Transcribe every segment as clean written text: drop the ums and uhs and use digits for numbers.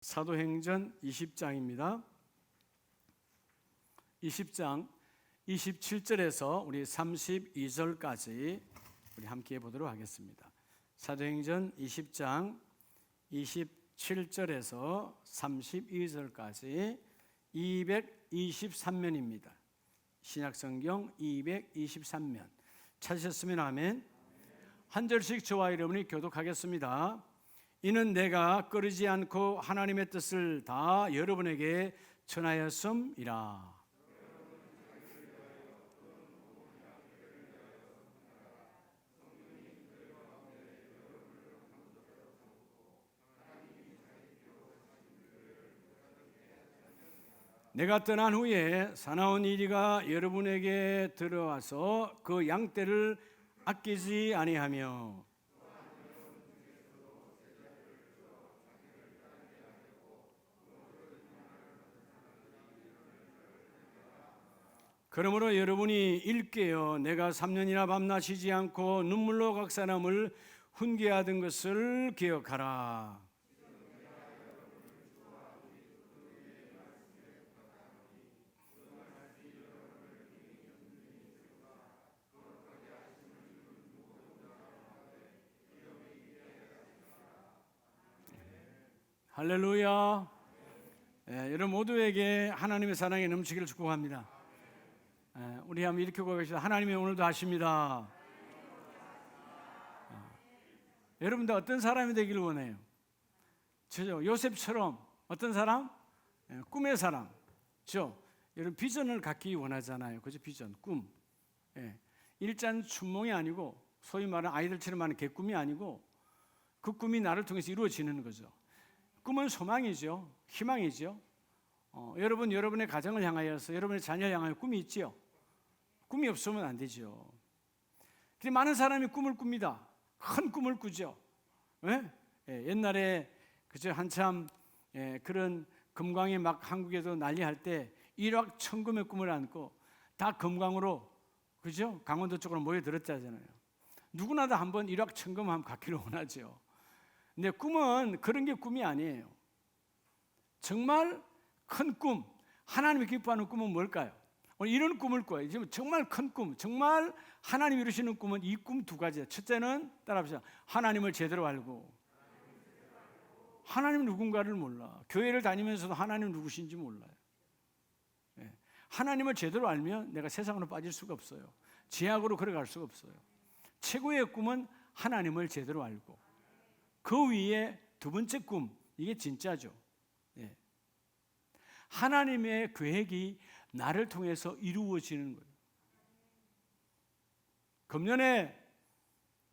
사도행전 20장입니다. 20장 27절에서 우리 32절까지 우리 함께 보도록 하겠습니다. 사도행전 20장 27절에서 32절까지 223면입니다. 신약성경 223면. 찾으셨으면 아멘. 한 절씩 저와 여러분이 교독하겠습니다. 이는 내가 꺼리지 않고 하나님의 뜻을 다 여러분에게 전하였음이라. 내가 떠난 후에 사나운 이리가 여러분에게 들어와서 그 양떼를 아끼지 아니하며 그러므로 여러분이 일깨어 내가 3년이나 밤낮 쉬지 않고 눈물로 각 사람을 훈계하던 것을 기억하라. 할렐루야. 여러분 모두에게 하나님의 사랑이 넘치기를 축복합니다. 우리 한번 이렇게 고백합시다. 하나님이 오늘도 하십니다. 여러분들 어떤 사람이 되기를 원해요? 저죠. 요셉처럼 어떤 사람? 꿈의 사람. 죠. 여러분 비전을 갖기 원하잖아요. 그죠? 비전, 꿈. 일잔춘몽이 아니고 소위 말하는 아이들처럼 하는 개꿈이 아니고 그 꿈이 나를 통해서 이루어지는 거죠. 꿈은 소망이죠. 희망이죠. 여러분, 여러분의 가정을 향하여서 여러분의 자녀를 향하여 꿈이 있지요. 꿈이 없으면 안 되죠. 근데 많은 사람이 꿈을 꿉니다. 큰 꿈을 꾸죠. 옛날에 그저 한참 그런 금광이 막 한국에도 난리할 때 일확천금의 꿈을 안고 다 금광으로 그죠? 강원도 쪽으로 모여들었잖아요. 누구나 다 한번 일확천금 한번 갖기를 원하죠. 근데 꿈은 그런 게 꿈이 아니에요. 정말 큰 꿈, 하나님이 기뻐하는 꿈은 뭘까요? 오늘 이런 꿈을 꿔요. 지금 정말 큰 꿈, 정말 하나님이 이루시는 꿈은 이 꿈 두 가지예요. 첫째는 따라합시다. 하나님을 제대로 알고. 하나님 누군가를 몰라. 교회를 다니면서도 하나님 누구신지 몰라요. 하나님을 제대로 알면 내가 세상으로 빠질 수가 없어요. 제약으로 걸어갈 수가 없어요. 최고의 꿈은 하나님을 제대로 알고. 그 위에 두 번째 꿈, 이게 진짜죠. 하나님의 계획이 나를 통해서 이루어지는 거예요. 금년에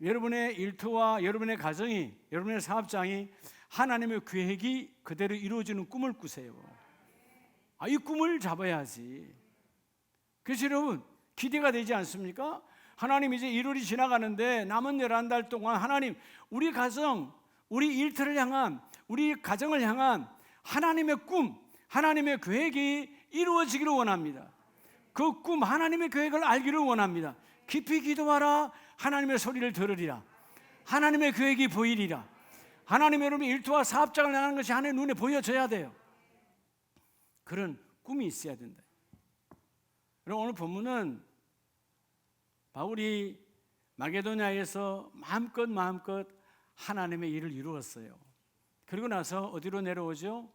여러분의 일터와 여러분의 가정이, 여러분의 사업장이 하나님의 계획이 그대로 이루어지는 꿈을 꾸세요. 이 꿈을 잡아야지. 그래서 여러분 기대가 되지 않습니까? 하나님 이제 1월이 지나가는데 남은 11달 동안 하나님 우리 가정, 우리 일터를 향한, 우리 가정을 향한 하나님의 꿈, 하나님의 계획이 이루어지기를 원합니다. 그 꿈, 하나님의 계획을 알기를 원합니다. 깊이 기도하라. 하나님의 소리를 들으리라. 하나님의 계획이 보이리라. 하나님 여러분의 일터와 사업장을 향하는 것이 하나님의 눈에 보여져야 돼요. 그런 꿈이 있어야 된다. 그럼 오늘 본문은 바울이 마게도냐에서 마음껏 하나님의 일을 이루었어요. 그리고 나서 어디로 내려오죠?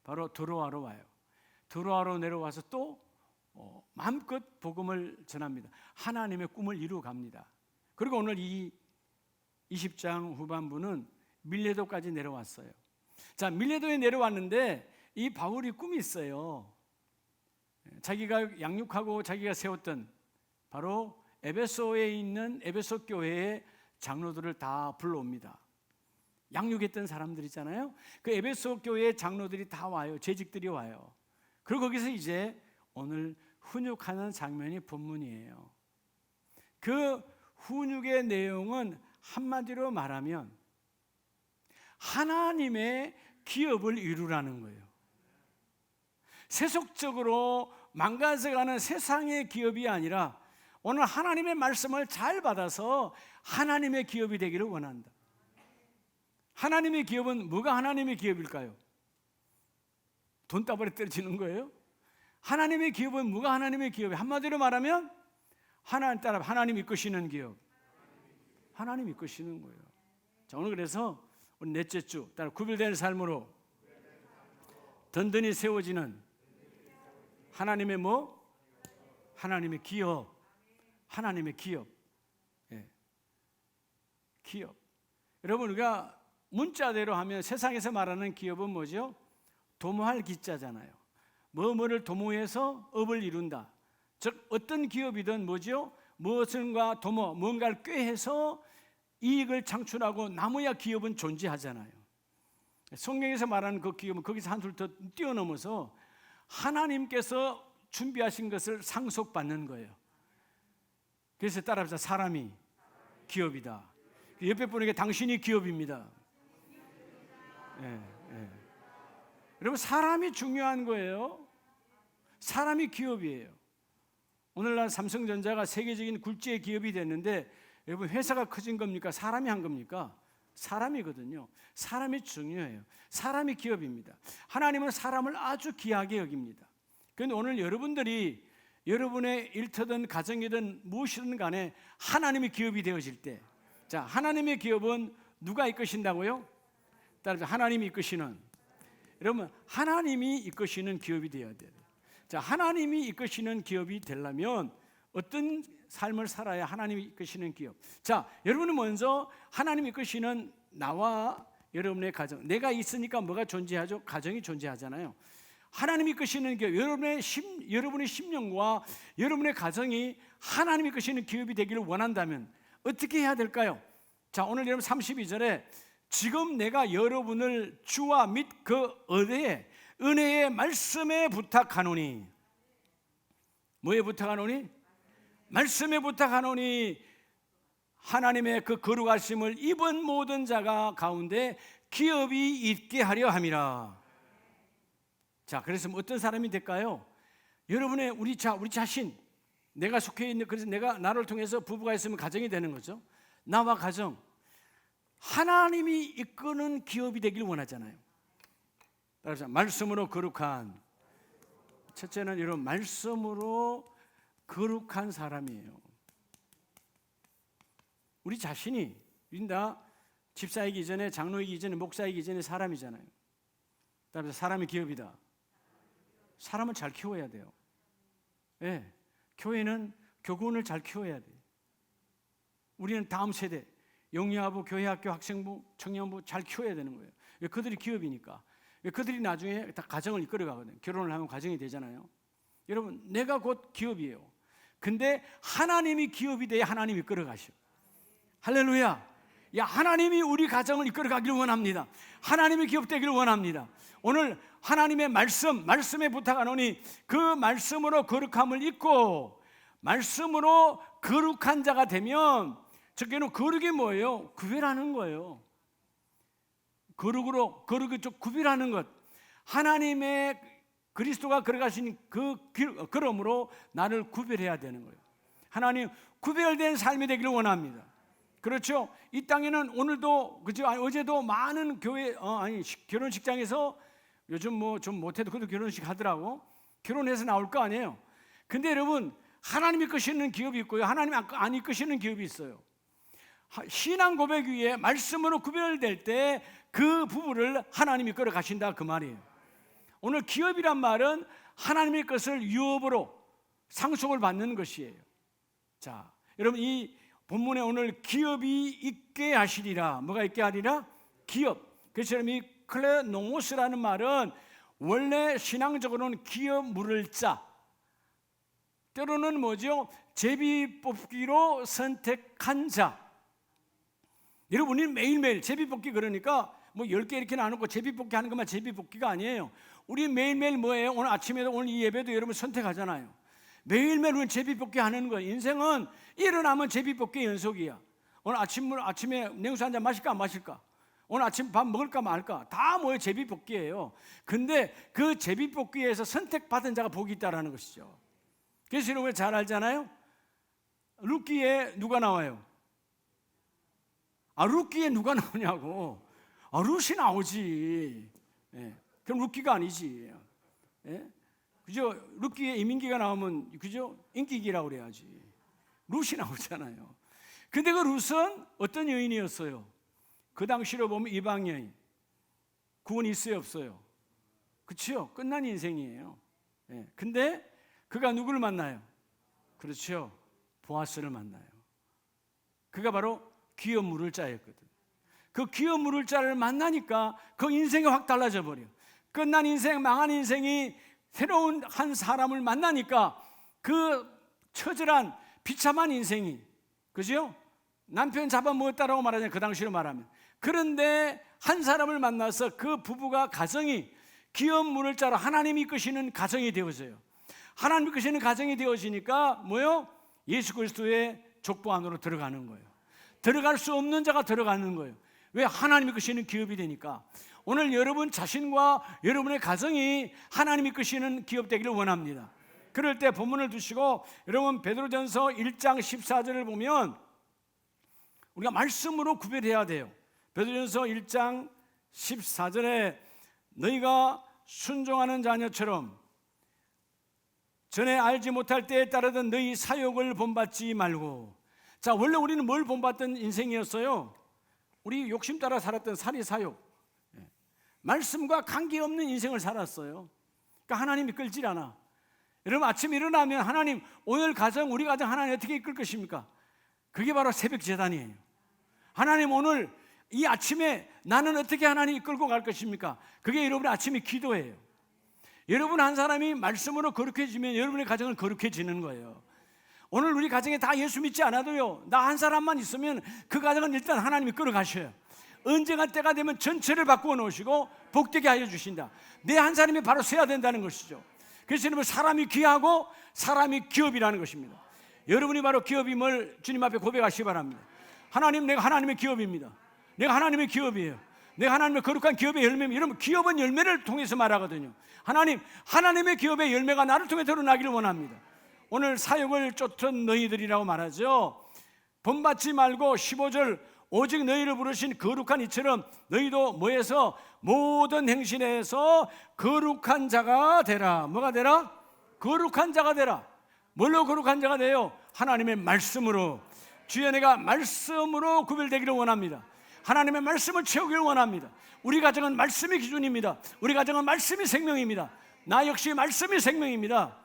바로 드로아로 와요. 드로아로 내려와서 또 마음껏 복음을 전합니다. 하나님의 꿈을 이루어 갑니다. 그리고 오늘 이 20장 후반부는 밀레도까지 내려왔어요. 자, 밀레도에 내려왔는데 이 바울이 꿈이 있어요. 자기가 양육하고 자기가 세웠던 바로 에베소에 있는 에베소 교회의 장로들을 다 불러옵니다. 양육했던 사람들이잖아요. 그 에베소 교회의 장로들이 다 와요. 재직들이 와요. 그리고 거기서 이제 오늘 훈육하는 장면이 본문이에요. 그 훈육의 내용은 한마디로 말하면 하나님의 기업을 이루라는 거예요. 세속적으로 망가져가는 세상의 기업이 아니라 오늘 하나님의 말씀을 잘 받아서 하나님의 기업이 되기를 원한다. 하나님의 기업은 뭐가 하나님의 기업일까요? 돈다발에 떨어지는 거예요? 하나님의 기업은 뭐가 하나님의 기업이에요? 한마디로 말하면 하나님 따라 하나님 이끄시는 기업. 하나님 이끄시는 거예요. 자, 오늘 그래서 오늘 넷째 주 따라 구별된 삶으로 든든히 세워지는 하나님의 뭐? 하나님의 기업. 하나님의 기업. 예. 기업. 여러분, 우리가 문자대로 하면 세상에서 말하는 기업은 뭐죠? 도모할 기자잖아요. 뭐뭐를 도모해서 업을 이룬다. 즉 어떤 기업이든 뭐죠? 무엇인가 도모, 뭔가를 꾀해서 이익을 창출하고 남아야 기업은 존재하잖아요. 성경에서 말하는 그 기업은 거기서 한술 더 뛰어넘어서 하나님께서 준비하신 것을 상속받는 거예요. 그래서 따라합시다. 사람이 기업이다. 옆에 분에게 당신이 기업입니다. 예, 예. 여러분, 사람이 중요한 거예요. 사람이 기업이에요. 오늘날 삼성전자가 세계적인 굴지의 기업이 됐는데 여러분, 회사가 커진 겁니까? 사람이 한 겁니까? 사람이거든요. 사람이 중요해요. 사람이 기업입니다. 하나님은 사람을 아주 귀하게 여깁니다. 그런데 오늘 여러분들이 여러분의 일터든 가정이든 무엇이든 간에 하나님의 기업이 되어질 때, 자, 하나님의 기업은 누가 이끄신다고요? 따라서 하나님이 이끄시는, 여러분, 하나님이 이끄시는 기업이 되어야 돼요. 자, 하나님이 이끄시는 기업이 되려면 어떤 삶을 살아야 하나님이 이끄시는 기업. 자, 여러분은 먼저 하나님이 이끄시는 나와 여러분의 가정, 내가 있으니까 뭐가 존재하죠? 가정이 존재하잖아요. 하나님이 이끄시는 기업, 여러분의 심령과 여러분의 가정이 하나님이 이끄시는 기업이 되기를 원한다면 어떻게 해야 될까요? 자, 오늘 여러분 32절에 지금 내가 여러분을 주와 및 그 은혜의 말씀에 부탁하노니, 뭐에 부탁하노니? 말씀에 부탁하노니 하나님의 그 거룩하심을 입은 모든 자가 가운데 기업이 있게 하려 함이라. 자, 그래서 어떤 사람이 될까요? 여러분의 우리 자신, 내가 속해 있는, 그래서 나를 통해서 부부가 있으면 가정이 되는 거죠. 나와 가정, 하나님이 이끄는 기업이 되길 원하잖아요. 그래서 말씀으로 거룩한, 첫째는 여러분 말씀으로 거룩한 사람이에요. 우리 자신이 다 집사이기 전에, 장로이기 전에, 목사이기 전에 사람이잖아요. 따라서 사람이 기업이다. 사람을 잘 키워야 돼요. 예, 교회는 교군을 잘 키워야 돼요. 우리는 다음 세대, 영유아부, 교회학교, 학생부, 청년부 잘 키워야 되는 거예요. 왜? 그들이 기업이니까. 왜? 그들이 나중에 다 가정을 이끌어가거든요. 결혼을 하면 가정이 되잖아요. 여러분, 내가 곧 기업이에요. 근데 하나님이 기업이 돼야 하나님이 이끌어가셔. 할렐루야. 야, 하나님이 우리 가정을 이끌어가기를 원합니다. 하나님이 기업 되기를 원합니다. 오늘 하나님의 말씀에 부탁하노니 그 말씀으로 거룩함을 입고 말씀으로 거룩한 자가 되면, 즉게는 거룩이 뭐예요? 구별하는 거예요. 거룩이 좀 구별하는 것. 하나님의 그리스도가 걸어가신 그 걸음으로 나를 구별해야 되는 거예요. 하나님 구별된 삶이 되기를 원합니다. 그렇죠? 이 땅에는 오늘도, 그죠? 어제도 많은 결혼식장에서 요즘 뭐 좀 못해도 그래도 결혼식 하더라고. 결혼해서 나올 거 아니에요. 근데 여러분, 하나님이 이끄시는 기업이 있고요, 하나님이 안 이끄시는 기업이 있어요. 신앙 고백 위에 말씀으로 구별될 때 그 부부를 하나님이 이끌어 가신다, 그 말이에요. 오늘 기업이란 말은 하나님의 것을 유업으로 상속을 받는 것이에요. 자, 여러분, 이 본문에 오늘 기업이 있게 하시리라. 뭐가 있게 하리라? 기업. 그래서 이 클레노모스라는 말은 원래 신앙적으로는 기업 물을 자, 때로는 뭐죠? 제비 뽑기로 선택한 자. 여러분이 매일매일 제비 뽑기, 그러니까 뭐 10개 이렇게 나누고 제비 뽑기 하는 것만 제비 뽑기가 아니에요. 우리 매일매일 뭐예요? 오늘 아침에도, 오늘 이 예배도 여러분 선택하잖아요. 매일매일 우리는 제비 뽑기 하는 거예요. 인생은 일어나면 제비 뽑기 연속이야. 오늘 아침에 냉수 한잔 마실까 안 마실까? 오늘 아침 밥 먹을까 말까? 다 뭐예요? 제비 뽑기예요. 근데 그 제비 뽑기에서 선택받은 자가 복이 있다라는 것이죠. 그래서 여러분 잘 알잖아요. 루키에 누가 나와요? 루키에 누가 나오냐고. 룻이 나오지. 예. 그럼 룻기가 아니지. 예? 그죠? 룻기에 이민기가 나오면 그죠? 인기기라고 그래야지. 룻이 나오잖아요. 근데 그 룻은 어떤 여인이었어요? 그 당시로 보면 이방 여인. 구원이 있어요, 없어요? 그렇죠? 끝난 인생이에요. 예. 근데 그가 누구를 만나요? 그렇죠. 보아스를 만나요. 그가 바로 기업 물을 자였거든. 그 기업 물을 자를 만나니까 그 인생이 확 달라져 버려. 끝난 인생, 망한 인생이 새로운 한 사람을 만나니까 그 처절한 비참한 인생이, 그죠? 남편 잡아먹었다라고 말하잖아요. 그 당시로 말하면. 그런데 한 사람을 만나서 그 부부가 가정이 기업 물을 자로 하나님이 이끄시는 가정이 되어져요. 하나님이 이끄시는 가정이 되어지니까 뭐요? 예수 그리스도의 족보 안으로 들어가는 거예요. 들어갈 수 없는 자가 들어가는 거예요. 왜? 하나님이 이끄시는 기업이 되니까. 오늘 여러분 자신과 여러분의 가정이 하나님이 이끄시는 기업 되기를 원합니다. 그럴 때 본문을 두시고 여러분 베드로전서 1장 14절을 보면 우리가 말씀으로 구별해야 돼요. 베드로전서 1장 14절에 너희가 순종하는 자녀처럼 전에 알지 못할 때에 따르던 너희 사욕을 본받지 말고. 자, 원래 우리는 뭘 본받던 인생이었어요? 우리 욕심 따라 살았던 살이 사욕. 말씀과 관계없는 인생을 살았어요. 그러니까 하나님이 끌질 않아. 여러분 아침에 일어나면 하나님 오늘 가정, 우리 가정 하나님 어떻게 이끌 것입니까? 그게 바로 새벽 제단이에요. 하나님 오늘 이 아침에 나는 어떻게 하나님 이끌고 갈 것입니까? 그게 여러분의 아침의 기도예요. 여러분 한 사람이 말씀으로 거룩해지면 여러분의 가정은 거룩해지는 거예요. 오늘 우리 가정에 다 예수 믿지 않아도요, 나 한 사람만 있으면 그 가정은 일단 하나님이 끌어가셔요. 언젠가 때가 되면 전체를 바꾸어 놓으시고 복되게 하여 주신다. 내 한 사람이 바로 서야 된다는 것이죠. 그래서 여러분 사람이 귀하고 사람이 기업이라는 것입니다. 여러분이 바로 기업임을 주님 앞에 고백하시기 바랍니다. 하나님, 내가 하나님의 기업입니다. 내가 하나님의 기업이에요. 내가 하나님의 거룩한 기업의 열매입니다. 여러분 기업은 열매를 통해서 말하거든요. 하나님, 하나님의 기업의 열매가 나를 통해 드러나기를 원합니다. 오늘 사역을 쫓던 너희들이라고 말하죠. 본받지 말고 15절 오직 너희를 부르신 거룩한 이처럼 너희도 뭐해서 모든 행실에서 거룩한 자가 되라. 뭐가 되라? 거룩한 자가 되라. 뭘로 거룩한 자가 돼요? 하나님의 말씀으로. 주여 내가 말씀으로 구별되기를 원합니다. 하나님의 말씀을 채우기를 원합니다. 우리 가정은 말씀이 기준입니다. 우리 가정은 말씀이 생명입니다. 나 역시 말씀이 생명입니다.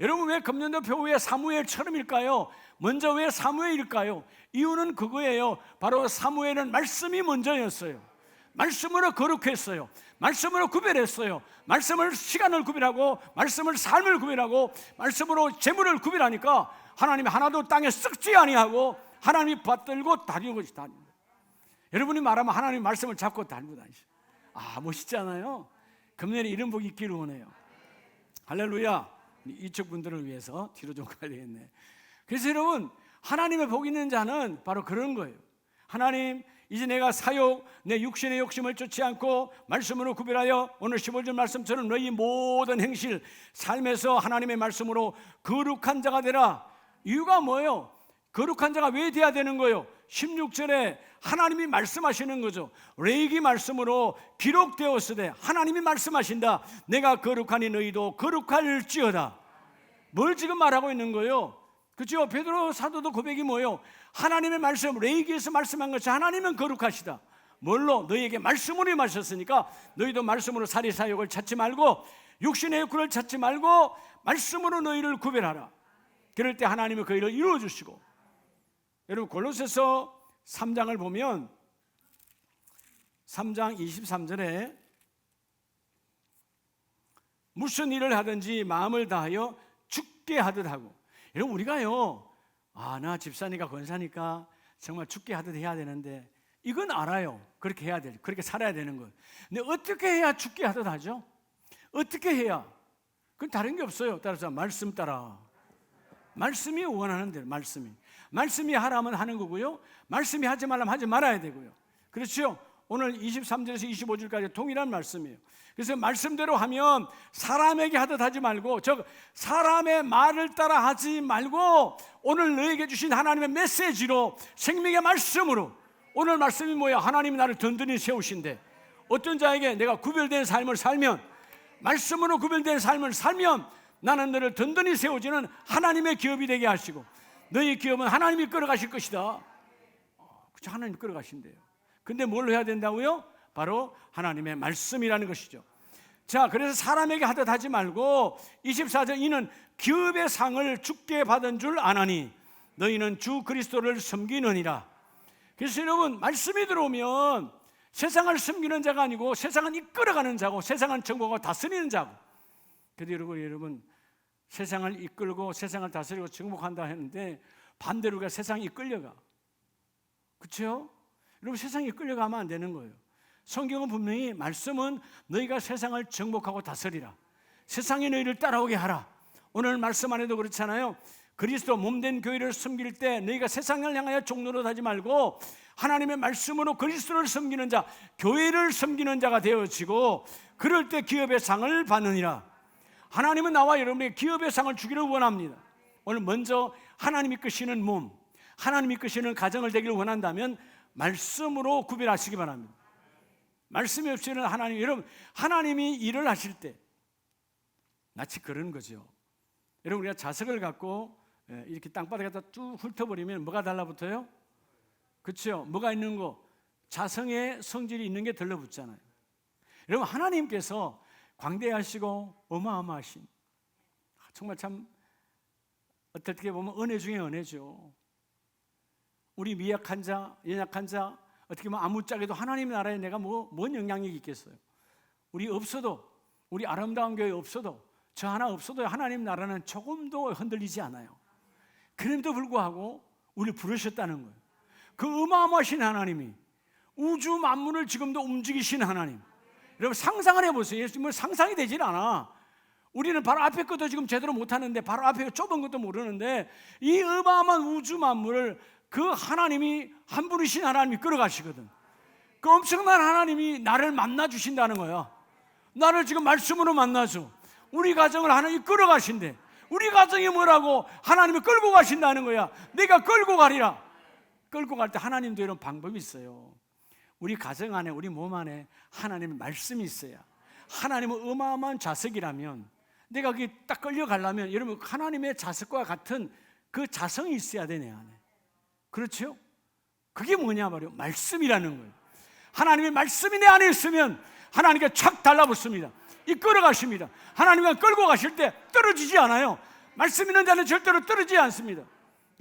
여러분 왜 금년도 표후에 사무엘처럼일까요? 먼저 왜 사무엘일까요? 이유는 그거예요. 바로 사무엘은 말씀이 먼저였어요. 말씀으로 거룩했어요. 말씀으로 구별했어요. 말씀을 시간을 구별하고 말씀을 삶을 구별하고 말씀으로 재물을 구별하니까 하나님이 하나도 땅에 썩지 아니하고 하나님이 받들고 다니는 것이 다닙니다. 여러분이 말하면 하나님 말씀을 잡고 달고 다니죠. 아, 멋있잖아요. 금년에 이런 복이 있기를 원해요. 할렐루야. 이쪽 분들을 위해서 뒤로 좀 가야 되겠네. 그래서 여러분 하나님의 복 있는 자는 바로 그런 거예요. 하나님 이제 내가 사욕, 내 육신의 욕심을 쫓지 않고 말씀으로 구별하여 오늘 15절 말씀처럼 너희 모든 행실 삶에서 하나님의 말씀으로 거룩한 자가 되라. 이유가 뭐예요? 거룩한 자가 왜 돼야 되는 거예요? 16절에 하나님이 말씀하시는 거죠. 레위기 말씀으로 기록되었으되 하나님이 말씀하신다. 내가 거룩하니 너희도 거룩할지어다. 뭘 지금 말하고 있는 거예요? 그렇죠? 베드로 사도도 고백이 뭐예요? 하나님의 말씀, 레위기에서 말씀한 것이 하나님은 거룩하시다. 뭘로? 너희에게 말씀으로 임하셨으니까 너희도 말씀으로 사리사욕을 찾지 말고 육신의 욕구를 찾지 말고 말씀으로 너희를 구별하라. 그럴 때 하나님은 그 일을 이루어주시고. 여러분 골로새서 3장을 보면 3장 23절에 무슨 일을 하든지 마음을 다하여 죽게 하듯 하고. 여러분 우리가요, 나 집사니까 권사니까 정말 죽게 하듯 해야 되는데 이건 알아요. 그렇게 해야 돼. 그렇게 살아야 되는 거예요. 근데 어떻게 해야 죽게 하듯 하죠? 어떻게 해야? 그건 다른 게 없어요. 따라서 말씀 따라. 말씀이 원하는 대로 말씀이 하라면 하는 거고요. 말씀이 하지 말라면 하지 말아야 되고요. 그렇죠? 오늘 23절에서 25절까지 동일한 말씀이에요. 그래서 말씀대로 하면 사람에게 하듯 하지 말고 즉 사람의 말을 따라 하지 말고 오늘 너에게 주신 하나님의 메시지로 생명의 말씀으로. 오늘 말씀이 뭐야? 하나님이 나를 든든히 세우신대. 어떤 자에게 내가 구별된 삶을 살면, 말씀으로 구별된 삶을 살면 나는 너를 든든히 세워주는 하나님의 기업이 되게 하시고 너희 기업은 하나님이 끌어가실 것이다. 그렇죠? 하나님이 끌어가신대요. 근데 뭘 해야 된다고요? 바로 하나님의 말씀이라는 것이죠. 자, 그래서 사람에게 하듯 하지 말고 24절 이는 기업의 상을 주께 받은 줄 아나니 너희는 주 그리스도를 섬기느니라. 그래서 여러분, 말씀이 들어오면 세상을 섬기는 자가 아니고 세상은 이끌어가는 자고 세상은 정복하고 다스리는 자고. 그래도 여러분 세상을 이끌고 세상을 다스리고 정복한다 했는데 반대로 우리가 세상이 이끌려가. 그렇죠? 여러분, 세상이 이끌려가면 안 되는 거예요. 성경은 분명히 말씀은 너희가 세상을 정복하고 다스리라. 세상이 너희를 따라오게 하라. 오늘 말씀 안에도 그렇잖아요. 그리스도 몸된 교회를 섬길 때 너희가 세상을 향하여 종로로 하지 말고 하나님의 말씀으로 그리스도를 섬기는 자, 교회를 섬기는 자가 되어지고 그럴 때 기업의 상을 받느니라. 하나님은 나와 여러분에게 기업의 상을 주기를 원합니다. 오늘 먼저 하나님이 끄시는 몸, 하나님이 끄시는 가정을 되기를 원한다면 말씀으로 구별하시기 바랍니다. 말씀이 없이는 여러분, 하나님이 일을 하실 때 마치 그런 거죠. 여러분, 우리가 자석을 갖고 이렇게 땅바닥에다 쭉 훑어버리면 뭐가 달라붙어요? 그렇죠? 뭐가 있는 거? 자성의 성질이 있는 게 들러붙잖아요. 여러분, 하나님께서 광대하시고 어마어마하신, 정말 참 어떻게 보면 은혜 중에 은혜죠. 우리 미약한 자, 연약한 자, 어떻게 보면 아무짝에도 하나님 나라에 내가 뭔 영향력이 있겠어요? 우리 없어도, 우리 아름다운 교회 없어도, 저 하나 없어도 하나님 나라는 조금도 흔들리지 않아요. 그럼에도 불구하고 우리를 부르셨다는 거예요. 그 어마어마하신 하나님이 우주 만물을 지금도 움직이신 하나님. 여러분, 상상을 해보세요. 예수님은 상상이 되질 않아. 우리는 바로 앞에 것도 지금 제대로 못하는데, 바로 앞에 좁은 것도 모르는데, 이 어마어마한 우주 만물을 그 하나님이 한 분이신 하나님이 끌어가시거든. 그 엄청난 하나님이 나를 만나주신다는 거야. 나를 지금 말씀으로 만나줘. 우리 가정을 하나님이 끌어가신대. 우리 가정이 뭐라고? 하나님이 끌고 가신다는 거야. 내가 끌고 가리라. 끌고 갈 때 하나님도 이런 방법이 있어요. 우리 가정 안에, 우리 몸 안에 하나님의 말씀이 있어야, 하나님은 어마어마한 자석이라면 내가 거기 딱 끌려가려면 여러분, 하나님의 자석과 같은 그 자성이 있어야 돼, 내 안에. 그렇죠? 그게 뭐냐 말이에요? 말씀이라는 거예요. 하나님의 말씀이 내 안에 있으면 하나님께 착 달라붙습니다. 이끌어 가십니다. 하나님과 끌고 가실 때 떨어지지 않아요. 말씀 있는 자는 절대로 떨어지지 않습니다.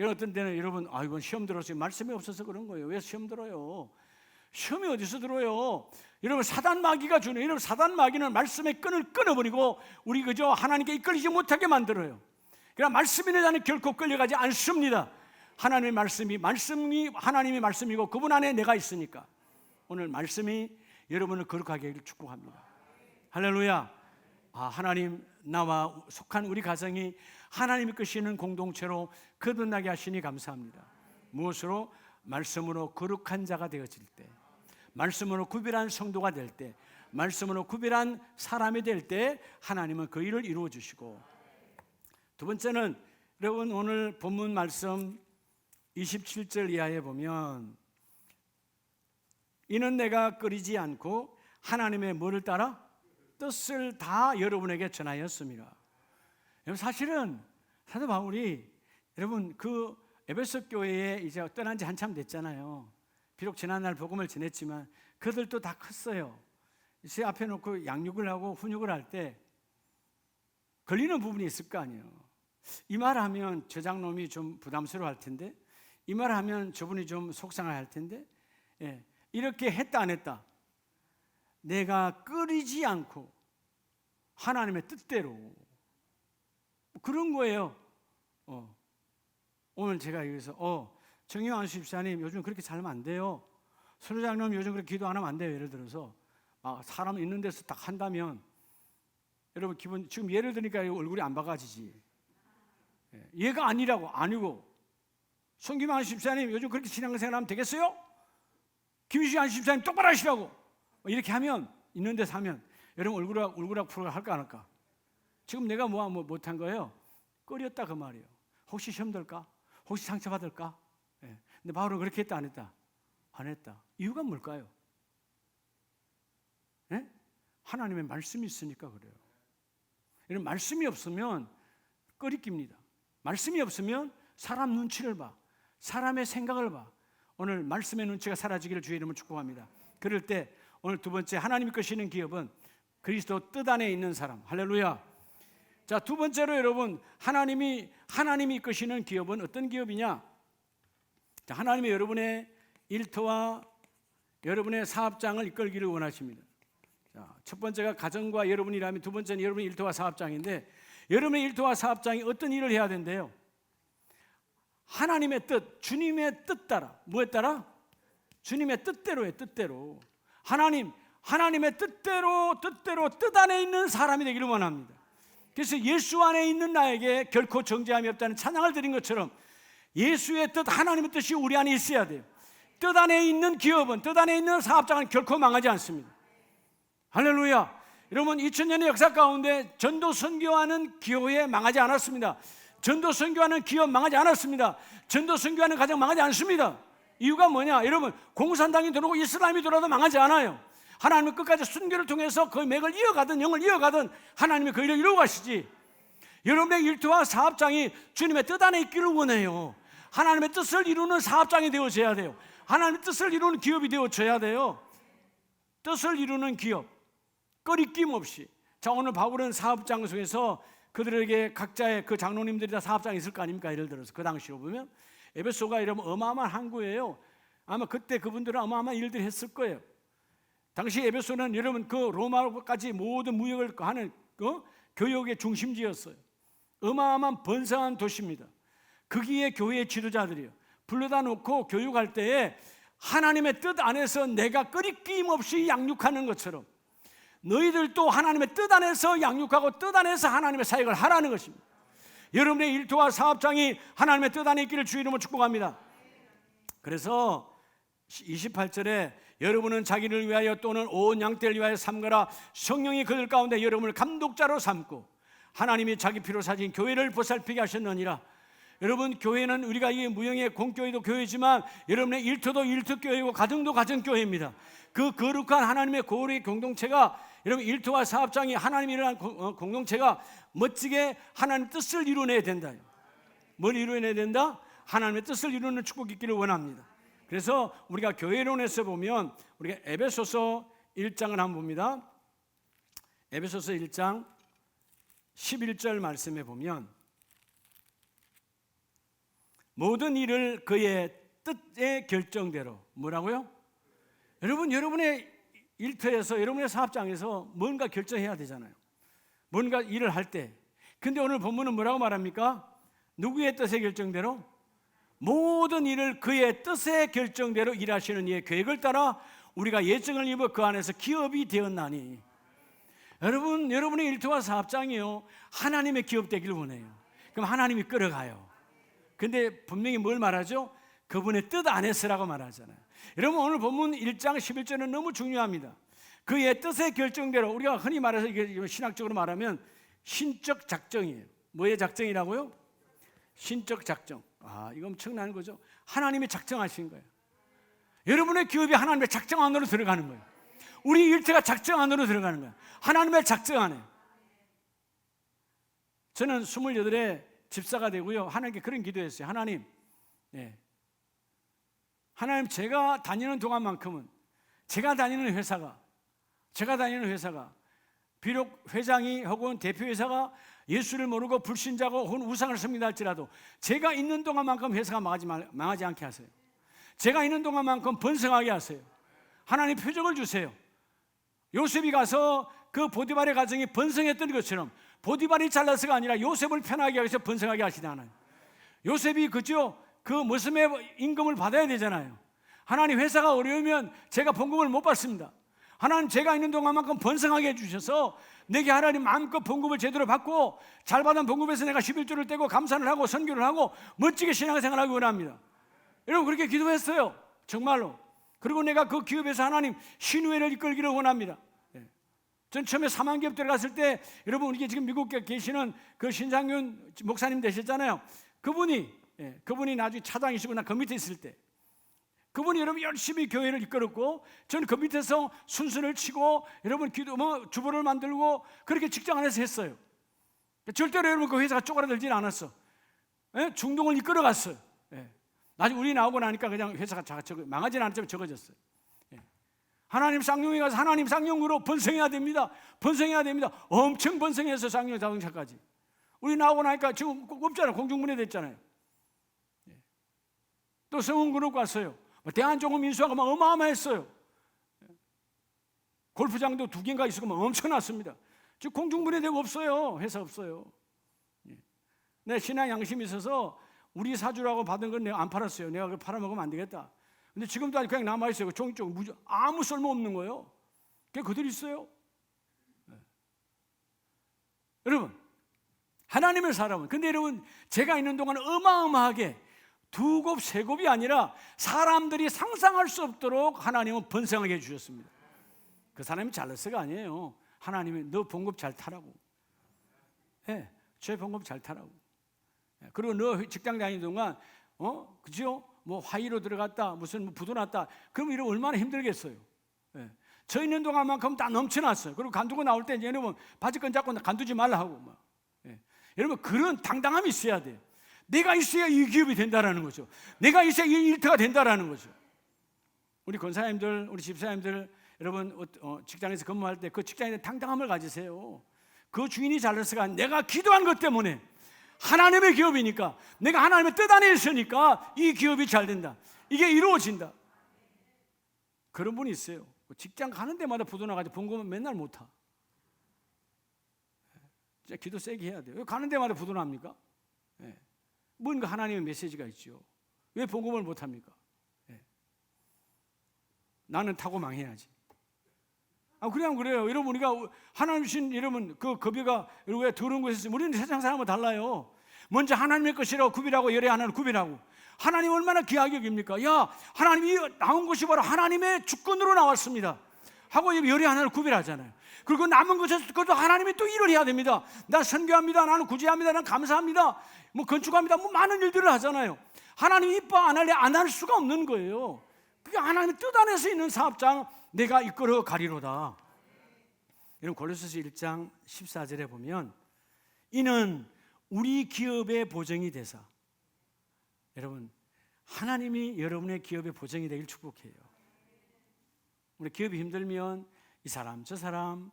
어떤 때는 여러분, 이건 시험 들었어요. 말씀이 없어서 그런 거예요. 왜 시험 들어요? 시험이 어디서 들어요? 여러분, 사단 마귀가 주는, 여러분, 사단 마귀는 말씀의 끈을 끊어버리고 우리 그저 하나님께 이끌리지 못하게 만들어요. 그러나 말씀 있는 자는 결코 끌려가지 않습니다. 하나님의 말씀이 하나님의 말씀이고 그분 안에 내가 있으니까 오늘 말씀이 여러분을 거룩하게 하기를 축복합니다. 할렐루야. 하나님, 나와 속한 우리 가정이 하나님이 끄시는 공동체로 거듭나게 하시니 감사합니다. 무엇으로? 말씀으로 거룩한 자가 되어질 때, 말씀으로 구별한 성도가 될 때, 말씀으로 구별한 사람이 될 때 하나님은 그 일을 이루어 주시고, 두 번째는 여러분, 오늘 본문 말씀 27절 이하에 보면 이는 내가 끓이지 않고 하나님의 뭐를 따라? 뜻을 다 여러분에게 전하였습니다. 사실은 사도 바울이 여러분 그 에베소 교회에 이제 떠난 지 한참 됐잖아요. 비록 지난날 복음을 전했지만 그들도 다 컸어요. 제 앞에 놓고 양육을 하고 훈육을 할 때 걸리는 부분이 있을 거 아니에요. 이 말하면 저 장놈이 좀 부담스러워할 텐데, 이 말하면 저분이 좀 속상할 텐데, 이렇게 했다 안 했다? 내가 끓이지 않고 하나님의 뜻대로 그런 거예요. 오늘 제가 여기서 정의환 집사님 요즘 그렇게 살면 안 돼요. 선우장님 요즘 그렇게 기도 안 하면 안 돼요. 예를 들어서 사람 있는 데서 딱 한다면 여러분 기분, 지금 예를 드니까 얼굴이 안 밝아지지. 얘가 아니고 성김환 집사님 요즘 그렇게 신앙생활 하면 되겠어요? 김시환 집사님 똑바로 하시라고 이렇게 하면, 있는 데서 하면 여러분 울그락 풀어 할까 안 할까? 지금 내가 뭐 못한 거예요? 끓였다 그 말이에요. 혹시 시험 들까? 혹시 상처받을까? 근데 바울은 그렇게 했다 안 했다? 안 했다. 이유가 뭘까요? 예? 하나님의 말씀이 있으니까 그래요. 이런 말씀이 없으면 꺼리낍니다. 말씀이 없으면 사람 눈치를 봐, 사람의 생각을 봐. 오늘 말씀의 눈치가 사라지기를 주의 이름으로 축복합니다. 그럴 때 오늘 두 번째 하나님이 끄시는 기업은 그리스도 뜻 안에 있는 사람. 할렐루야. 자, 두 번째로 여러분, 하나님이 이끄시는 기업은 어떤 기업이냐? 자, 하나님이 여러분의 일터와 여러분의 사업장을 이끌기를 원하십니다. 자, 첫 번째가 가정과 여러분이라면 두 번째는 여러분의 일터와 사업장인데, 여러분의 일터와 사업장이 어떤 일을 해야 된대요? 하나님의 뜻, 주님의 뜻 따라. 뭐에 따라? 주님의 뜻대로의 뜻대로. 하나님의 뜻대로 뜻 안에 있는 사람이 되기를 원합니다. 그래서 예수 안에 있는 나에게 결코 정죄함이 없다는 찬양을 드린 것처럼 예수의 뜻, 하나님의 뜻이 우리 안에 있어야 돼요. 뜻 안에 있는 기업은, 뜻 안에 있는 사업장은 결코 망하지 않습니다. 할렐루야. 여러분, 2000년의 역사 가운데 전도 선교하는 교회 망하지 않았습니다. 전도 선교하는 기업 망하지 않았습니다. 전도 선교하는 가정 망하지 않습니다. 이유가 뭐냐? 여러분, 공산당이 들어오고 이슬람이 들어와도 망하지 않아요. 하나님은 끝까지 순교를 통해서 그 맥을 이어가든 영을 이어가든 하나님이 그 일을 이루어 가시지. 여러분의 일터와 사업장이 주님의 뜻 안에 있기를 원해요. 하나님의 뜻을 이루는 사업장이 되어져야 돼요. 하나님의 뜻을 이루는 기업이 되어져야 돼요. 뜻을 이루는 기업, 꺼리낌 없이. 자, 오늘 바울은 사업장 속에서 그들에게 각자의 그 장로님들이 다 사업장이 있을 거 아닙니까? 예를 들어서 그 당시로 보면 에베소가 이러면 어마어마한 항구예요. 아마 그때 그분들은 어마어마한 일들을 했을 거예요. 당시 에베소는 여러분 그 로마까지 모든 무역을 하는 교역의 중심지였어요. 어마어마한 번성한 도시입니다. 거기에 교회의 지도자들이요, 불러다 놓고 교육할 때에 하나님의 뜻 안에서 내가 꺼리낌 없이 양육하는 것처럼 너희들도 하나님의 뜻 안에서 양육하고 뜻 안에서 하나님의 사역을 하라는 것입니다. 여러분의 일터와 사업장이 하나님의 뜻 안에 있기를 주의 이름으로 축복합니다. 그래서 28절에 여러분은 자기를 위하여 또는 온 양떼를 위하여 삼가라. 성령이 그들 가운데 여러분을 감독자로 삼고 하나님이 자기 피로 사진 교회를 보살피게 하셨느니라. 여러분, 교회는 우리가 이 무형의 공교회도 교회지만 여러분의 일터도 일터교회고 가정도 가정교회입니다. 그 거룩한 하나님의 고리 공동체가, 여러분 일터와 사업장이 하나님이 일어난 공동체가 멋지게 하나님의 뜻을 이루어내야 된다. 뭘 이루어내야 된다? 하나님의 뜻을 이루는 축복이 있기를 원합니다. 그래서 우리가 교회론에서 보면 우리가 에베소서 1장을 한번 봅니다. 에베소서 1장 11절 말씀에 보면 모든 일을 그의 뜻의 결정대로, 뭐라고요? 여러분, 여러분의 일터에서, 여러분의 사업장에서 뭔가 결정해야 되잖아요. 뭔가 일을 할 때. 근데 오늘 본문은 뭐라고 말합니까? 누구의 뜻의 결정대로? 모든 일을 그의 뜻의 결정대로 일하시는 이의 계획을 따라 우리가 예정을 입어 그 안에서 기업이 되었나니. 여러분, 여러분의 일터와 사업장이요, 하나님의 기업 되기를 원해요. 그럼 하나님이 끌어가요. 근데 분명히 뭘 말하죠? 그분의 뜻 안에서라고 말하잖아요. 여러분, 오늘 본문 1장 11절은 너무 중요합니다. 그의 뜻의 결정대로, 우리가 흔히 말해서 이게 신학적으로 말하면 신적 작정이에요. 뭐의 작정이라고요? 신적 작정. 이거 엄청난 거죠. 하나님이 작정하신 거예요. 여러분의 기업이 하나님의 작정 안으로 들어가는 거예요. 우리 일터가 작정 안으로 들어가는 거예요. 하나님의 작정 안에. 저는 28에 집사가 되고요, 하나님께 그런 기도했어요. 하나님, 하나님, 제가 다니는 동안만큼은 제가 다니는 회사가 비록 회장이 혹은 대표회사가 예수를 모르고 불신자고 혹은 우상을 섬긴다 할지라도 제가 있는 동안만큼 회사가 망하지 않게 하세요. 제가 있는 동안만큼 번성하게 하세요. 하나님, 표적을 주세요. 요셉이 가서 그 보디발의 가정이 번성했던 것처럼 보디발이 잘나서가 아니라 요셉을 편하게 하기 위해서 번성하게 하시잖아요. 요셉이 그죠? 그 모습의 임금을 받아야 되잖아요. 하나님, 회사가 어려우면 제가 봉급을 못 받습니다. 하나님, 제가 있는 동안만큼 번성하게 해주셔서 내게 하나님 마음껏 봉급을 제대로 받고 잘 받은 봉급에서 내가 11조를 떼고 감사를 하고 선교를 하고 멋지게 신앙생활을 하기 원합니다. 여러분, 그렇게 기도했어요. 정말로. 그리고 내가 그 기업에서 하나님 신우회를 이끌기를 원합니다. 전 처음에 사만기업 들어갔을 때, 여러분, 이게 지금 미국에 계시는 그 신상윤 목사님 되셨잖아요. 그분이 나중에 차장이시고 나 그 밑에 있을 때 그분이 여러분 열심히 교회를 이끌었고 저는 그 밑에서 순수를 치고 여러분 기도 주보를 만들고 그렇게 직장 안에서 했어요. 절대로 여러분 그 회사가 쪼그라들지는 않았어. 예? 중동을 이끌어갔어요. 예. 나중에 우리 나오고 나니까 그냥 회사가 망하지는 않았지만 적어졌어요. 예. 하나님 쌍용에 가서 하나님 쌍용으로 번성해야 됩니다. 번성해야 됩니다. 엄청 번성해서 쌍용 자동차까지. 우리 나오고 나니까 지금 없잖아요. 공중분해 됐잖아요. 예. 또 성운그룹 갔어요. 대한종업 인수하가 막 어마어마했어요. 예. 골프장도 2개인가 있었고 막 엄청났습니다. 지금 공중분해되고 없어요. 회사 없어요. 예. 내 신앙 양심이 있어서 우리 사주라고 받은 건 내가 안 팔았어요. 내가 그걸 팔아먹으면 안 되겠다. 근데 지금도 그냥 남아있어요. 종이쪽 아무 쓸모없는 거예요. 그게 그대로 있어요. 네. 여러분 하나님의 사람은 근데 여러분 제가 있는 동안 어마어마하게 2곱 3곱이 아니라 사람들이 상상할 수 없도록 하나님은 번성하게 해주셨습니다. 그 사람이 잘났어가 아니에요. 하나님이 너 봉급 잘 타라고. 예, 제 봉급 잘 타라고. 그리고 너 직장 다니는 동안 그죠? 뭐 화의로 들어갔다 무슨 뭐 부도 났다 그럼 이러면 얼마나 힘들겠어요. 예. 저 있는 동안만큼 다 넘쳐났어요. 그리고 간두고 나올 때 여러분 바지끈 잡고 간두지 말라 하고 막. 예. 여러분 그런 당당함이 있어야 돼요. 내가 있어야 이 기업이 된다라는 거죠. 내가 있어야 이 일터가 된다라는 거죠. 우리 권사님들 우리 집사님들 여러분 직장에서 근무할 때 그 직장에 당당함을 가지세요. 그 주인이 잘났어가 내가 기도한 것 때문에 하나님의 기업이니까 내가 하나님의 뜻 안에 있으니까 이 기업이 잘 된다. 이게 이루어진다. 그런 분이 있어요. 직장 가는 데마다 부도나가지고 봉급은 맨날 못 타. 진짜 기도 세게 해야 돼요. 왜 가는 데마다 부도납니까? 네. 뭔가 하나님의 메시지가 있죠. 왜 봉급을 못 합니까? 네. 나는 타고 망해야지. 그냥 그래요. 여러분 우리가 하나님 주신 여러분 그 급여가 왜 더러운 것에서 우리는 세상 사람과 달라요. 먼저 하나님의 것이라고 구별하고 열애 하나를 구별하고 하나님 얼마나 귀하게 여깁니까? 야 하나님이 나온 것이 바로 하나님의 주권으로 나왔습니다 하고 열애 하나를 구별하잖아요. 그리고 남은 것에서 그것도 하나님이 또 일을 해야 됩니다. 나 선교합니다. 나는 구제합니다. 나는 감사합니다. 뭐 건축합니다. 뭐 많은 일들을 하잖아요. 하나님이 이뻐 안 할래 안 할 수가 없는 거예요. 그게 하나님의 뜻 안에서 있는 사업장 내가 이끌어 가리로다. 여러분 골로새서 1장 14절에 보면 이는 우리 기업의 보정이 되사 여러분 하나님이 여러분의 기업의 보정이 되길 축복해요. 우리 기업이 힘들면 이 사람 저 사람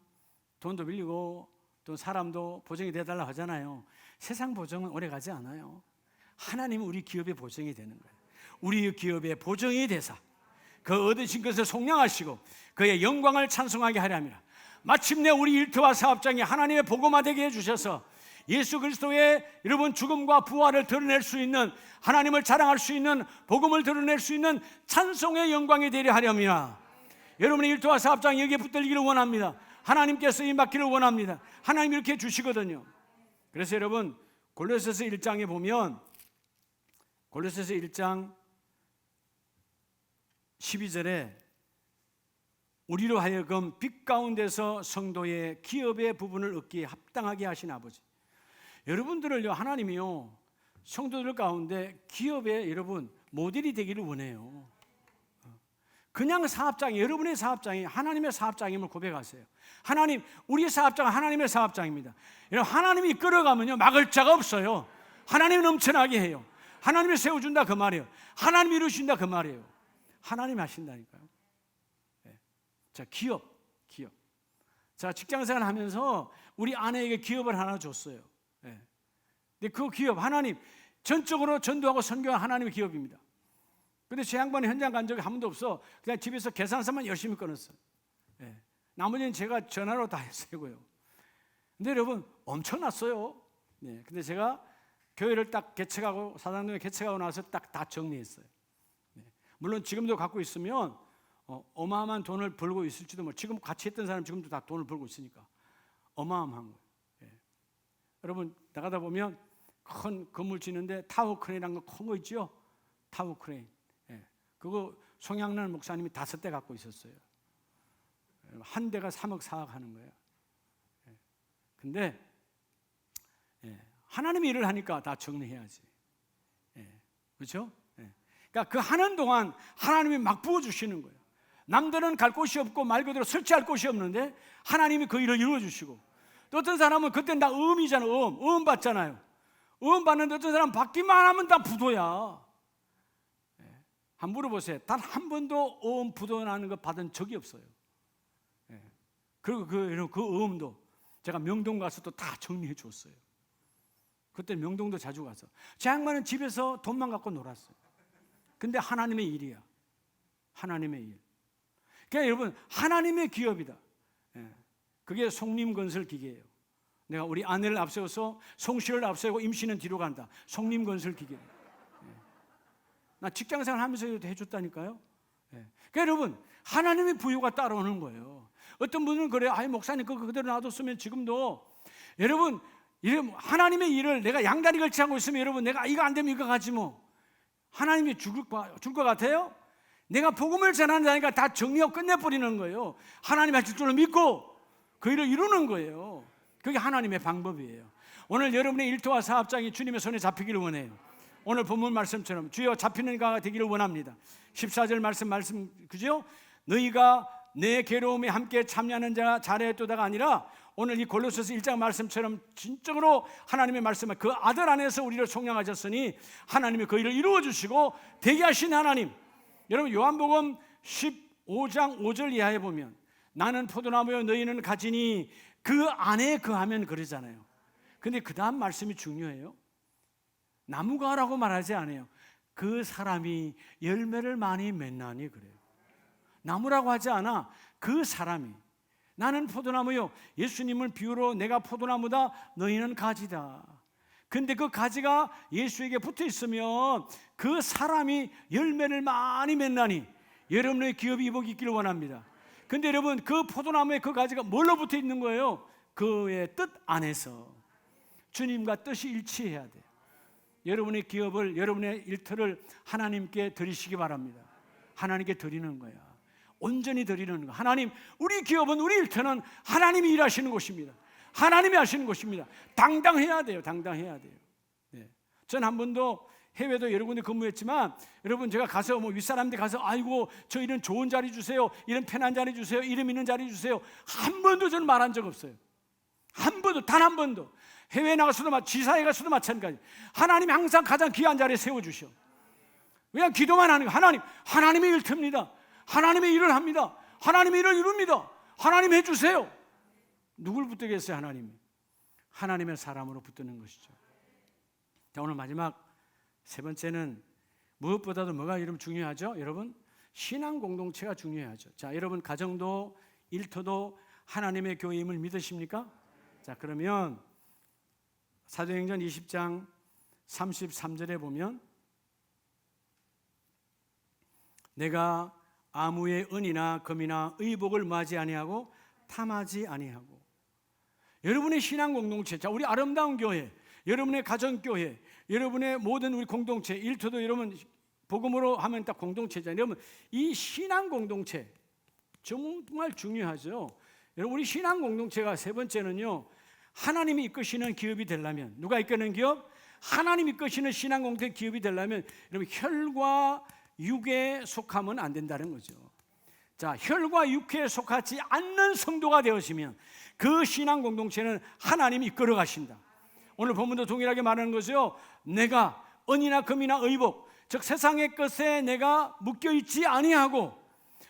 돈도 빌리고 또 사람도 보정이 되달라고 하잖아요. 세상 보정은 오래가지 않아요. 하나님은 우리 기업의 보정이 되는 거예요. 우리 기업의 보정이 되사 그 얻으신 것을 속량하시고 그의 영광을 찬송하게 하려 함이라. 마침내 우리 일터와 사업장이 하나님의 복음화되게 해주셔서 예수 그리스도의 여러분 죽음과 부활을 드러낼 수 있는 하나님을 자랑할 수 있는 복음을 드러낼 수 있는 찬송의 영광이 되려 하렵니다. 여러분의 일터와 사업장이 여기에 붙들리기를 원합니다. 하나님께서 임받기를 원합니다. 하나님 이렇게 해주시거든요. 그래서 여러분 골로새서 1장에 보면 골로새서 1장 12절에 우리로 하여금 빛 가운데서 성도의 기업의 부분을 얻기에 합당하게 하신 아버지. 여러분들을요 하나님이요 성도들 가운데 기업의 여러분 모델이 되기를 원해요. 그냥 사업장이 여러분의 사업장이 하나님의 사업장임을 고백하세요. 하나님 우리의 사업장은 하나님의 사업장입니다. 여러분 하나님이 이끌어가면요 막을 자가 없어요. 하나님이 넘쳐나게 해요. 하나님이 세워준다 그 말이에요. 하나님이 이루신다 그 말이에요. 하나님이 하신다니까요. 네. 자 기업. 자 직장생활 하면서 우리 아내에게 기업을 하나 줬어요. 네. 근데 그 기업 하나님 전적으로 전도하고 선교한 하나님의 기업입니다. 근데 제 양반이 현장 간 적이 한 번도 없어. 그냥 집에서 계산서만 열심히 끊었어요. 네. 나머지는 제가 전화로 다 했어요. 근데 여러분 엄청났어요. 네. 근데 제가 교회를 딱 개척하고 사장님이 개척하고 나서 딱 다 정리했어요. 네. 물론 지금도 갖고 있으면 어마어마한 돈을 벌고 있을지도 모르고 지금 같이 했던 사람 지금도 다 돈을 벌고 있으니까 어마어마한 거예요. 네. 여러분 나가다 보면 큰 건물 짓는데 타워 크레인이라는 거 큰 거 있죠? 타워 크레인. 네. 그거 송양란 목사님이 5대 갖고 있었어요. 한 대가 3억 4억 하는 거예요. 네. 근데 하나님이 일을 하니까 다 정리해야지. 그렇죠? 그러니까 그 하는 동안 하나님이 막 부어주시는 거예요. 남들은 갈 곳이 없고 말 그대로 설치할 곳이 없는데 하나님이 그 일을 이루어주시고, 또 어떤 사람은 그때는 다 음이잖아요. 음 받잖아요. 음 받는데 어떤 사람은 받기만 하면 다 부도야. 한번 물어보세요. 단 한 번도 음 부도 나는 거 받은 적이 없어요. 그리고 그 음도 제가 명동 가서 또 다 정리해 줬어요. 그때 명동도 자주 가서 제 양반은 집에서 돈만 갖고 놀았어요. 근데 하나님의 일이야. 하나님의 일. 그러니까 여러분, 하나님의 기업이다. 그게 송림건설기계예요. 내가 우리 아내를 앞세워서 송씨를 앞세우고 임씨는 뒤로 간다. 송림건설기계. 나 직장생활 하면서 해줬다니까요. 그러니까 여러분, 하나님의 부유가 따라오는 거예요. 어떤 분은 그래요. 아이, 목사님 그거 그대로 놔뒀으면 지금도. 여러분, 하나님의 일을 내가 양다리 걸치 하고 있으면 여러분, 내가 이거 안 되면 이거 가지 뭐. 하나님이 줄 것 같아요? 내가 복음을 전한다니까 다 정리하고 끝내버리는 거예요. 하나님 하실 줄로 믿고 그 일을 이루는 거예요. 그게 하나님의 방법이에요. 오늘 여러분의 일터와 사업장이 주님의 손에 잡히기를 원해요. 오늘 본문 말씀처럼 주여 잡히는 가가 되기를 원합니다. 14절 말씀 그죠? 너희가 내 괴로움에 함께 참여하는 자가 잘하였도다가 아니라, 오늘 이 골로새서 1장 말씀처럼 진정으로 하나님의 말씀을 그 아들 안에서 우리를 속량하셨으니 하나님이 그 일을 이루어 주시고 되게 하신 하나님. 여러분, 요한복음 15장 5절 이하에 보면 나는 포도나무요 너희는 가지니 그 안에 거하면 그러잖아요. 근데 그 다음 말씀이 중요해요. 나무가라고 말하지 않아요. 그 사람이 열매를 많이 맺나니 그래요. 나무라고 하지 않아. 그 사람이. 나는 포도나무요, 예수님을 비유로 내가 포도나무다, 너희는 가지다. 근데 그 가지가 예수에게 붙어 있으면 그 사람이 열매를 많이 맺나니 여러분의 기업이 이복이 있기를 원합니다. 근데 여러분, 그 포도나무에 그 가지가 뭘로 붙어 있는 거예요? 그의 뜻 안에서. 주님과 뜻이 일치해야 돼요. 여러분의 기업을, 여러분의 일터를 하나님께 드리시기 바랍니다. 하나님께 드리는 거야. 온전히 드리는 거. 하나님, 우리 기업은, 우리 일터는 하나님이 일하시는 곳입니다. 하나님이 하시는 곳입니다. 당당해야 돼요. 당당해야 돼요. 네. 전 한 번도 해외도 여러 군데 근무했지만, 여러분, 제가 가서 뭐 윗사람들 가서 아이고 저 이런 좋은 자리 주세요, 이런 편한 자리 주세요, 이름 있는 자리 주세요, 한 번도 저는 말한 적 없어요. 한 번도, 단 한 번도. 해외에 나가서도, 지사에 가서도 마찬가지. 하나님이 항상 가장 귀한 자리에 세워주셔. 그냥 기도만 하는 거예요. 하나님의 일터입니다. 하나님의 일을 합니다. 하나님의 일을 이룹니다. 하나님 해주세요. 누굴 붙들겠어요? 하나님이. 하나님의 사람으로 붙드는 것이죠. 자, 오늘 마지막 세 번째는 무엇보다도 뭐가 여러분 중요하죠? 여러분, 신앙 공동체가 중요하죠. 자, 여러분 가정도 일터도 하나님의 교회임을 믿으십니까? 자, 그러면 사도행전 20장 33절에 보면 내가 아무의 은이나 금이나 의복을 맞이 아니하고 탐하지 아니하고. 여러분의 신앙 공동체, 자, 우리 아름다운 교회, 여러분의 가정교회, 여러분의 모든 우리 공동체, 일터도 여러분 복음으로 하면 딱 공동체잖아요. 여러분, 이 신앙 공동체 정말 중요하죠. 여러분, 우리 신앙 공동체가 세 번째는요, 하나님이 이끄시는 기업이 되려면, 누가 이끄는 기업? 하나님이 이끄시는 신앙 공동체 기업이 되려면 여러분, 혈과 육에 속하면 안 된다는 거죠. 자, 혈과 육에 속하지 않는 성도가 되어지면 그 신앙 공동체는 하나님이 이끌어 가신다. 오늘 본문도 동일하게 말하는 거죠. 내가 은이나 금이나 의복, 즉 세상의 것에 내가 묶여 있지 아니하고.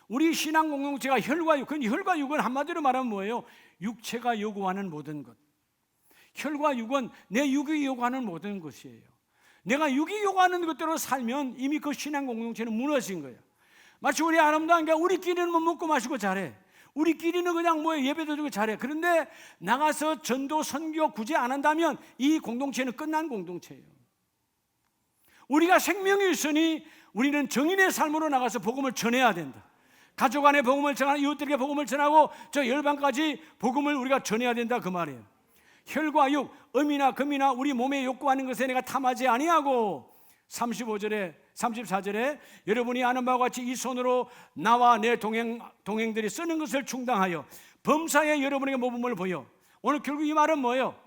우리 신앙 공동체가 혈과 육, 혈과 육은 한마디로 말하면 뭐예요? 육체가 요구하는 모든 것. 혈과 육은 내 육이 요구하는 모든 것이에요. 내가 육이 요구하는 것대로 살면 이미 그 신앙 공동체는 무너진 거예요. 마치 우리 아름다운 게 우리끼리는 뭐 먹고 마시고 잘해. 우리끼리는 그냥 뭐 예배도 드리고 잘해. 그런데 나가서 전도 선교 굳이 안 한다면 이 공동체는 끝난 공동체예요. 우리가 생명이 있으니 우리는 정인의 삶으로 나가서 복음을 전해야 된다. 가족 안에 복음을 전하고 이웃들에게 복음을 전하고 저 열방까지 복음을 우리가 전해야 된다, 그 말이에요. 혈과 육, 음이나 금이나 우리 몸에 욕구하는 것에 내가 탐하지 아니하고. 34절에 여러분이 아는 바와 같이 이 손으로 나와 내 동행들이 쓰는 것을 충당하여 범사에 여러분에게 모범을 보여. 오늘 결국 이 말은 뭐예요?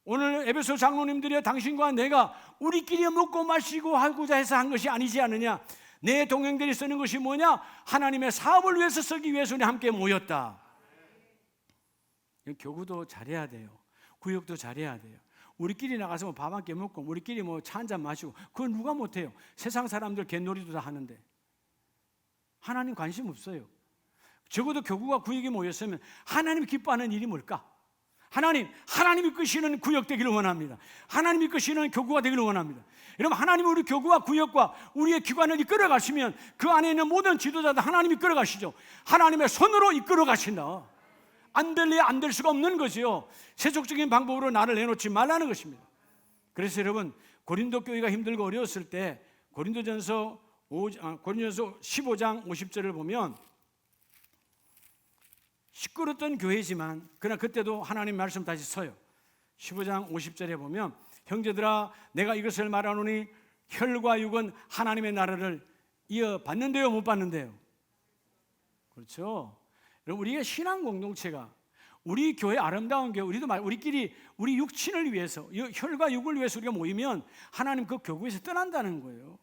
오늘 에베소 장로님들이 당신과 내가 우리끼리 먹고 마시고 하고자 해서 한 것이 아니지 않느냐. 내 동행들이 쓰는 것이 뭐냐? 하나님의 사업을 위해서 쓰기 위해서 우리 함께 모였다. 교구도 잘해야 돼요. 구역도 잘해야 돼요. 우리끼리 나가서 뭐 밥 한 끼 먹고 우리끼리 뭐 차 한 잔 마시고 그건 누가 못해요? 세상 사람들 갯놀이도 다 하는데 하나님 관심 없어요. 적어도 교구가 구역에 모였으면 하나님이 기뻐하는 일이 뭘까? 하나님이 이끄시는 구역 되기를 원합니다. 하나님이 이끄시는 교구가 되기를 원합니다. 여러분, 하나님이 우리 교구와 구역과 우리의 기관을 이끌어 가시면 그 안에 있는 모든 지도자도 하나님이 이끌어 가시죠. 하나님의 손으로 이끌어 가신다. 안 될래 안 될 수가 없는 거지요. 세속적인 방법으로 나를 내놓지 말라는 것입니다. 그래서 여러분, 고린도 교회가 힘들고 어려웠을 때 고린도전서 15장 50절을 보면 시끄럽던 교회지만 그러나 그때도 하나님 말씀 다시 서요. 15장 50절에 보면 형제들아 내가 이것을 말하노니 혈과 육은 하나님의 나라를 이어받는데요, 못 받는데요? 그렇죠. 여러분, 우리의 신앙 공동체가 우리 교회 아름다운 교회, 우리끼리 우리 육신을 위해서, 혈과 육을 위해서 우리가 모이면 하나님 그 교구에서 떠난다는 거예요.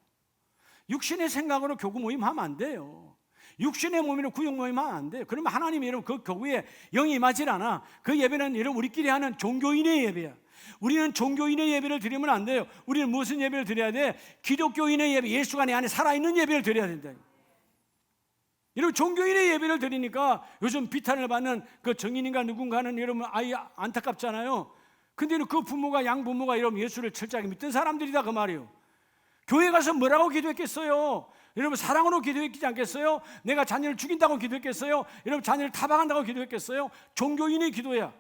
육신의 생각으로 교구 모임하면 안 돼요. 육신의 몸으로 구역 모임하면 안 돼요. 그러면 하나님이 여러분 그 교구에 영이 임하질 않아. 그 예배는 여러분 우리끼리 하는 종교인의 예배야. 우리는 종교인의 예배를 드리면 안 돼요. 우리는 무슨 예배를 드려야 돼? 기독교인의 예배, 예수가 내 안에 살아있는 예배를 드려야 된다. 여러분, 종교인의 예배를 드리니까 요즘 비탄을 받는 그 정인인가 누군가는 여러분 아이 안타깝잖아요. 근데 그 부모가 양부모가 여러분 예수를 철저하게 믿던 사람들이다 그 말이에요. 교회 가서 뭐라고 기도했겠어요? 여러분, 사랑으로 기도했지 않겠어요? 내가 자녀를 죽인다고 기도했겠어요? 여러분, 자녀를 타박한다고 기도했겠어요? 종교인의 기도야.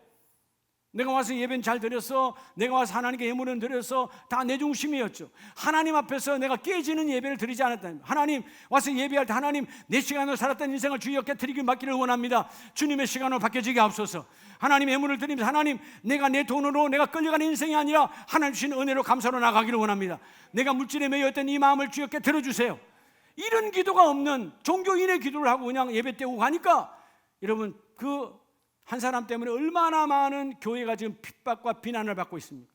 내가 와서 예배는 잘 드렸어. 내가 와서 하나님께 예물은 드렸어. 다 내 중심이었죠. 하나님 앞에서 내가 깨지는 예배를 드리지 않았다. 하나님 와서 예배할 때 하나님 내 시간으로 살았던 인생을 주여 깨트리길 맡기를 원합니다. 주님의 시간으로 바뀌어지게 하옵소서. 하나님 예물을 드리면서 하나님 내가 내 돈으로 내가 끌려가는 인생이 아니라 하나님 주신 은혜로 감사로 나가기를 원합니다. 내가 물질에 매여있던 이 마음을 주여 깨트려 주세요. 이런 기도가 없는 종교인의 기도를 하고 그냥 예배 때우고 가니까 여러분 그 한 사람 때문에 얼마나 많은 교회가 지금 핍박과 비난을 받고 있습니까?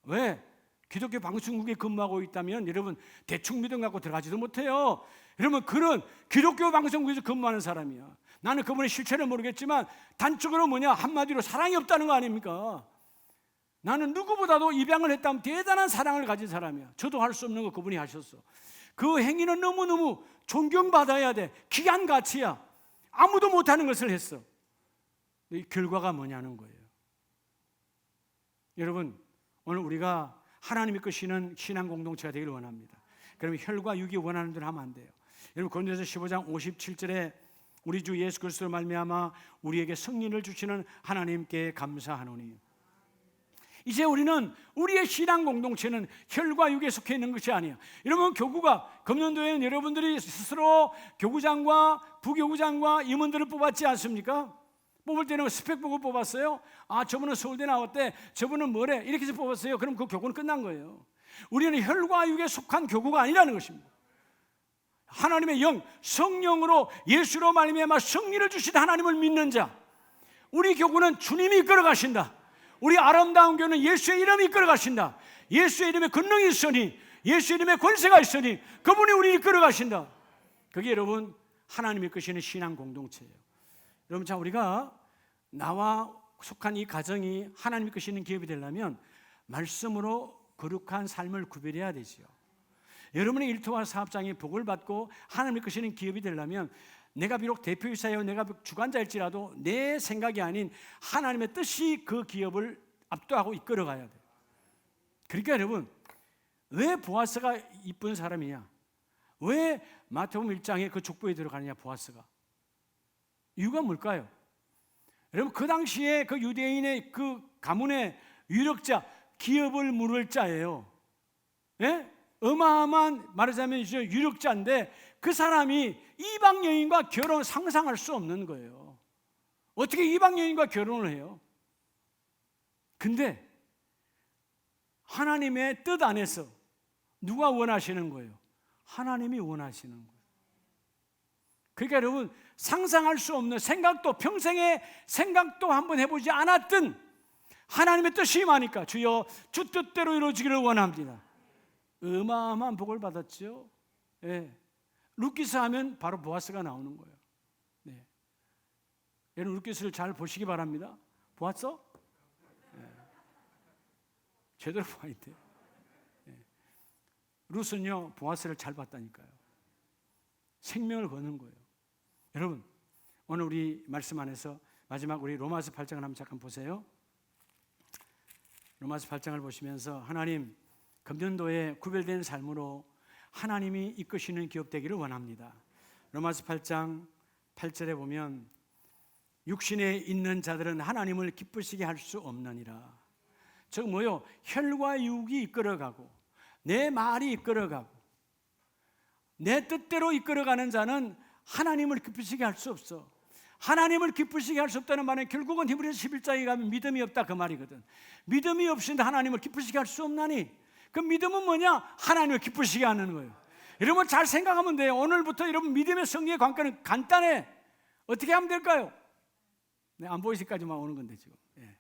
왜? 기독교 방송국에 근무하고 있다면 여러분 대충 믿음 갖고 들어가지도 못해요. 여러분 그런 기독교 방송국에서 근무하는 사람이야. 나는 그분의 실체를 모르겠지만 단적으로 뭐냐? 한마디로 사랑이 없다는 거 아닙니까? 나는 누구보다도 입양을 했다면 대단한 사랑을 가진 사람이야. 저도 할 수 없는 거 그분이 하셨어. 그 행위는 너무너무 존경받아야 돼. 귀한 가치야. 아무도 못하는 것을 했어. 이 결과가 뭐냐는 거예요. 여러분, 오늘 우리가 하나님이 이끄시는 신앙 공동체가 되기를 원합니다. 그러면 혈과 육이 원하는 대로 하면 안 돼요. 여러분 고린도서 15장 57절에 우리 주 예수 그리스도로 말미암아 우리에게 승리를 주시는 하나님께 감사하노니. 이제 우리는 우리의 신앙 공동체는 혈과 육에 속해 있는 것이 아니에요. 여러분 교구가 금년도에는 여러분들이 스스로 교구장과 부교구장과 임원들을 뽑았지 않습니까? 뽑을 때는 스펙 보고 뽑았어요. 아, 저분은 서울대 나왔대. 저분은 뭐래. 이렇게 해서 뽑았어요. 그럼 그 교구는 끝난 거예요. 우리는 혈과 육에 속한 교구가 아니라는 것입니다. 하나님의 영, 성령으로 예수로 말미암아 승리를 주신 하나님을 믿는 자. 우리 교구는 주님이 이끌어 가신다. 우리 아름다운 교회는 예수의 이름이 이끌어 가신다. 예수의 이름에 권능이 있으니, 예수의 이름에 권세가 있으니 그분이 우리를 이끌어 가신다. 그게 여러분 하나님이 이끄시는 신앙 공동체예요. 여러분, 자 우리가 나와 속한 이 가정이 하나님이 이끄시는 기업이 되려면 말씀으로 거룩한 삶을 구별해야 되지요. 여러분의 일터와 사업장이 복을 받고 하나님이 이끄시는 기업이 되려면 내가 비록 대표이사요, 내가 주관자일지라도 내 생각이 아닌 하나님의 뜻이 그 기업을 압도하고 이끌어가야 돼요. 그러니까 여러분, 왜 보아스가 이쁜 사람이냐? 왜 마태복음 1장에 그 족보에 들어가느냐? 보아스가 이유가 뭘까요? 여러분 그 당시에 그 유대인의 그 가문의 유력자, 기업을 물을 자예요. 예? 어마어마한 말하자면 이제 유력자인데 그 사람이 이방 여인과 결혼 상상할 수 없는 거예요. 어떻게 이방 여인과 결혼을 해요? 근데 하나님의 뜻 안에서 누가 원하시는 거예요? 하나님이 원하시는 거예요. 그러니까 여러분 상상할 수 없는 생각도 평생에 생각도 한번 해보지 않았던 하나님의 뜻이 임하니까 주여 주 뜻대로 이루어지기를 원합니다. 어마어마한 복을 받았죠. 예. 룻기스 하면 바로 보아스가 나오는 거예요. 네. 여러분 룻기스를 잘 보시기 바랍니다. 보았어? 예. 제대로 봐야 돼. 예. 룻은요 보아스를 잘 봤다니까요. 생명을 거는 거예요. 여러분 오늘 우리 말씀 안에서 마지막 우리 로마서 8장을 한번 잠깐 보세요. 로마서 8장을 보시면서 하나님 금년도에 구별된 삶으로 하나님이 이끄시는 기업 되기를 원합니다. 로마서 8장 8절에 보면 육신에 있는 자들은 하나님을 기쁘시게 할 수 없느니라. 즉 뭐요? 혈과 육이 이끌어가고 내 말이 이끌어가고 내 뜻대로 이끌어가는 자는 하나님을 기쁘시게 할 수 없어. 하나님을 기쁘시게 할 수 없다는 말은 결국은 히브리서 11장에 가면 믿음이 없다 그 말이거든. 믿음이 없이는 하나님을 기쁘시게 할 수 없나니 그 믿음은 뭐냐? 하나님을 기쁘시게 하는 거예요. 여러분 잘 생각하면 돼요. 오늘부터 여러분 믿음의 성리의 관건은 간단해. 어떻게 하면 될까요? 네, 안 보이시까지만 오는 건데 지금. 예.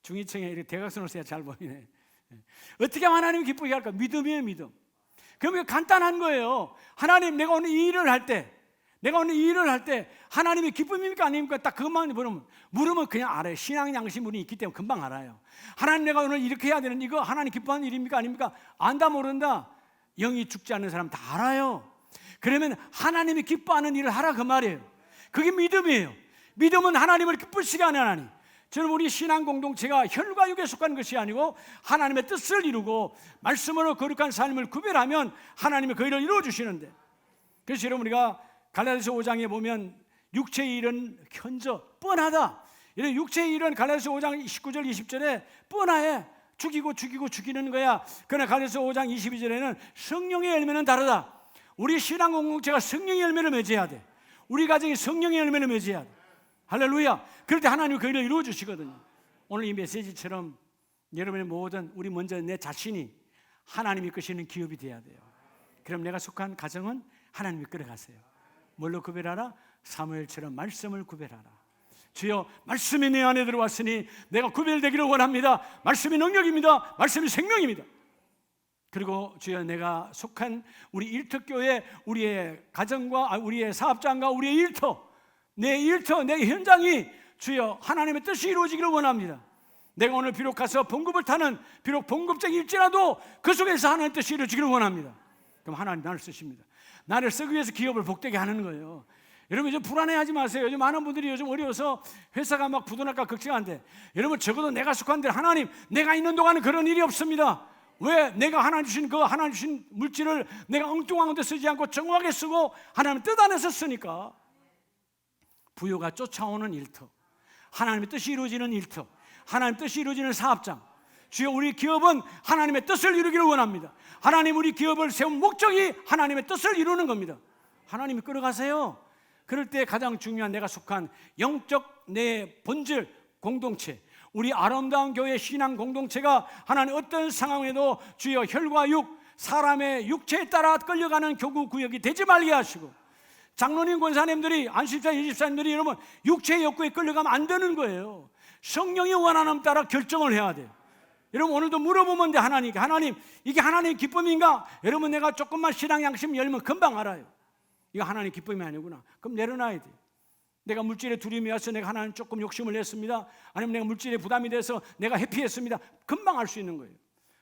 중위층에 이렇게 대각선으로 써야 잘 보이네. 예. 어떻게 하면 하나님을 기쁘게 할까? 믿음이에요, 믿음. 그러면 간단한 거예요. 하나님 내가 오늘 이 일을 할 때 하나님이 기쁨입니까 아닙니까? 딱 그것만 물으면 그냥 알아요. 신앙 양심이 있기 때문에 금방 알아요. 하나님 내가 오늘 이렇게 해야 되는 이거 하나님 기뻐하는 일입니까 아닙니까? 안다 모른다. 영이 죽지 않는 사람 다 알아요. 그러면 하나님이 기뻐하는 일을 하라 그 말이에요. 그게 믿음이에요. 믿음은 하나님을 기쁘시게 하는 하나님. 저는 우리 신앙 공동체가 혈과 육에 속한 것이 아니고 하나님의 뜻을 이루고 말씀으로 거룩한 삶을 구별하면 하나님이 그 일을 이루어 주시는데, 그래서 여러분 우리가 갈라디아서 5장에 보면 육체의 일은 현저 뻔하다. 이런 육체의 일은 갈라디아서 5장 19절 20절에 뻔해. 죽이는 거야. 그러나 갈라디아서 5장 22절에는 성령의 열매는 다르다. 우리 신앙 공동체가 성령의 열매를 맺어야 돼. 우리 가정이 성령의 열매를 맺어야 돼. 할렐루야. 그럴 때 하나님이 그 일을 이루어 주시거든요. 오늘 이 메시지처럼 여러분의 모든 우리 먼저 내 자신이 하나님이 이끄시는 기업이 돼야 돼요. 그럼 내가 속한 가정은 하나님이 끌어가세요. 뭘로 구별하라? 사무엘처럼 말씀을 구별하라. 주여 말씀이 내 안에 들어왔으니 내가 구별되기를 원합니다. 말씀이 능력입니다. 말씀이 생명입니다. 그리고 주여 내가 속한 우리 일터교회 우리의 가정과 우리의 사업장과 우리의 내 현장이 주여 하나님의 뜻이 이루어지기를 원합니다. 내가 오늘 비록 가서 봉급을 타는 비록 봉급쟁이일지라도 그 속에서 하나님의 뜻이 이루어지기를 원합니다. 그럼 하나님 나를 쓰십니다. 나를 쓰기 위해서 기업을 복되게 하는 거예요. 여러분 좀 불안해하지 마세요. 요즘 많은 분들이 요즘 어려워서 회사가 막 부도날까 걱정한데, 여러분 적어도 내가 속한 데 하나님 내가 있는 동안은 그런 일이 없습니다. 왜? 내가 하나님 주신 물질을 내가 엉뚱한 데 쓰지 않고 정확하게 쓰고 하나님 뜻 안에서 쓰니까 부요가 쫓아오는 일터, 하나님의 뜻이 이루어지는 일터, 하나님의 뜻이 이루어지는 사업장. 주여 우리 기업은 하나님의 뜻을 이루기를 원합니다. 하나님 우리 기업을 세운 목적이 하나님의 뜻을 이루는 겁니다. 하나님이 끌어가세요. 그럴 때 가장 중요한 내가 속한 영적 내 본질 공동체, 우리 아름다운 교회 신앙 공동체가 하나님 어떤 상황에도 주여 혈과 육, 사람의 육체에 따라 끌려가는 교구 구역이 되지 말게 하시고, 장로님 권사님들이 안식자 예집사님들이 여러분 육체의 욕구에 끌려가면 안 되는 거예요. 성령이 원하는 따라 결정을 해야 돼요. 여러분 오늘도 물어보면 돼. 하나님 이게 하나님의 기쁨인가? 여러분 내가 조금만 신앙 양심 열면 금방 알아요. 이거 하나님의 기쁨이 아니구나. 그럼 내려놔야 돼. 내가 물질에 두려움이 와서 내가 하나님 조금 욕심을 냈습니다. 아니면 내가 물질에 부담이 돼서 내가 회피했습니다. 금방 알 수 있는 거예요.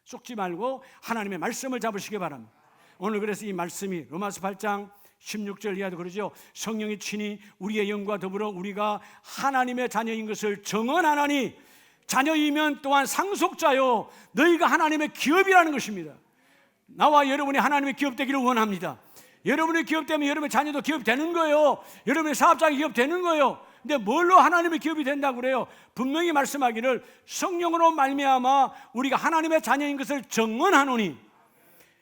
속지 말고 하나님의 말씀을 잡으시기 바랍니다. 오늘 그래서 이 말씀이 로마서 8장 16절 이하도 그러죠. 성령이 친히 우리의 영과 더불어 우리가 하나님의 자녀인 것을 증언하나니, 자녀이면 또한 상속자요 너희가 하나님의 기업이라는 것입니다. 나와 여러분이 하나님의 기업 되기를 원합니다. 여러분의 기업 되면 여러분의 자녀도 기업 되는 거예요. 여러분의 사업장이 기업 되는 거예요. 근데 뭘로 하나님의 기업이 된다고 그래요? 분명히 말씀하기를 성령으로 말미암아 우리가 하나님의 자녀인 것을 증언하노니.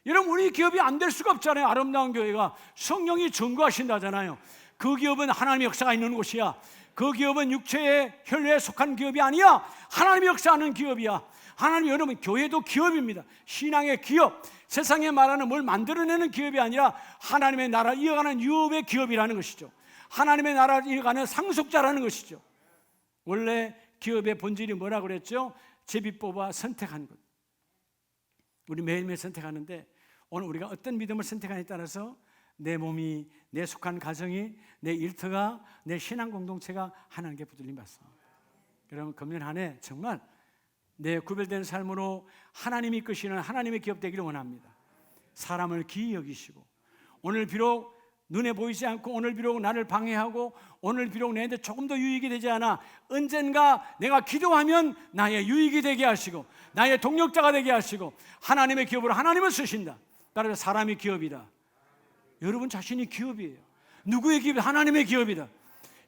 여러분 우리 기업이 안 될 수가 없잖아요. 아름다운 교회가 성령이 증거하신다잖아요. 그 기업은 하나님의 역사가 있는 곳이야. 그 기업은 육체의 혈류에 속한 기업이 아니야. 하나님의 역사하는 기업이야. 하나님, 여러분 교회도 기업입니다. 신앙의 기업, 세상에 말하는 뭘 만들어내는 기업이 아니라 하나님의 나라를 이어가는 유업의 기업이라는 것이죠. 하나님의 나라를 이어가는 상속자라는 것이죠. 원래 기업의 본질이 뭐라고 그랬죠? 제비 뽑아 선택한 것. 우리 매일매일 선택하는데 오늘 우리가 어떤 믿음을 선택하느냐에 따라서 내 몸이, 내 속한 가정이, 내 일터가, 내 신앙 공동체가 하나님께 붙들림 받습니다. 여러분, 금년 한 해 정말 내 구별된 삶으로 하나님이 이끄시는 하나님의 기업 되기를 원합니다. 사람을 기이 여기시고, 오늘 비록 눈에 보이지 않고, 오늘 비록 나를 방해하고, 오늘 비록 내한테 조금 더 유익이 되지 않아, 언젠가 내가 기도하면 나의 유익이 되게 하시고 나의 동력자가 되게 하시고 하나님의 기업으로 하나님을 쓰신다. 따라서 사람이 기업이다. 여러분 자신이 기업이에요. 누구의 기업이? 하나님의 기업이다.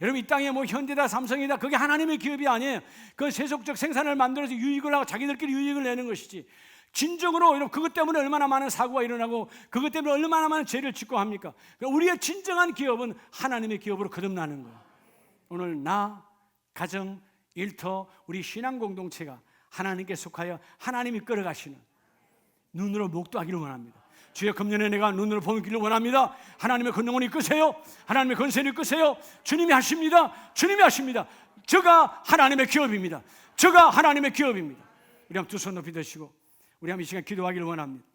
여러분, 이 땅에 뭐 현대다 삼성이다, 그게 하나님의 기업이 아니에요. 그건 세속적 생산을 만들어서 유익을 하고 자기들끼리 유익을 내는 것이지, 진정으로 여러분 그것 때문에 얼마나 많은 사고가 일어나고 그것 때문에 얼마나 많은 죄를 짓고 합니까? 우리의 진정한 기업은 하나님의 기업으로 거듭나는 거예요. 오늘 나, 가정, 일터, 우리 신앙 공동체가 하나님께 속하여 하나님이 끌어가시는 눈으로 목도하기를 원합니다. 주여, 금년에 내가 눈으로 보기를 원합니다. 하나님의 권능을 이끄세요. 하나님의 권세를 이끄세요. 주님이 하십니다. 주님이 하십니다. 저가 하나님의 기업입니다. 저가 하나님의 기업입니다. 우리 한번 두 손 높이 드시고 우리 한번 이 시간 기도하기를 원합니다.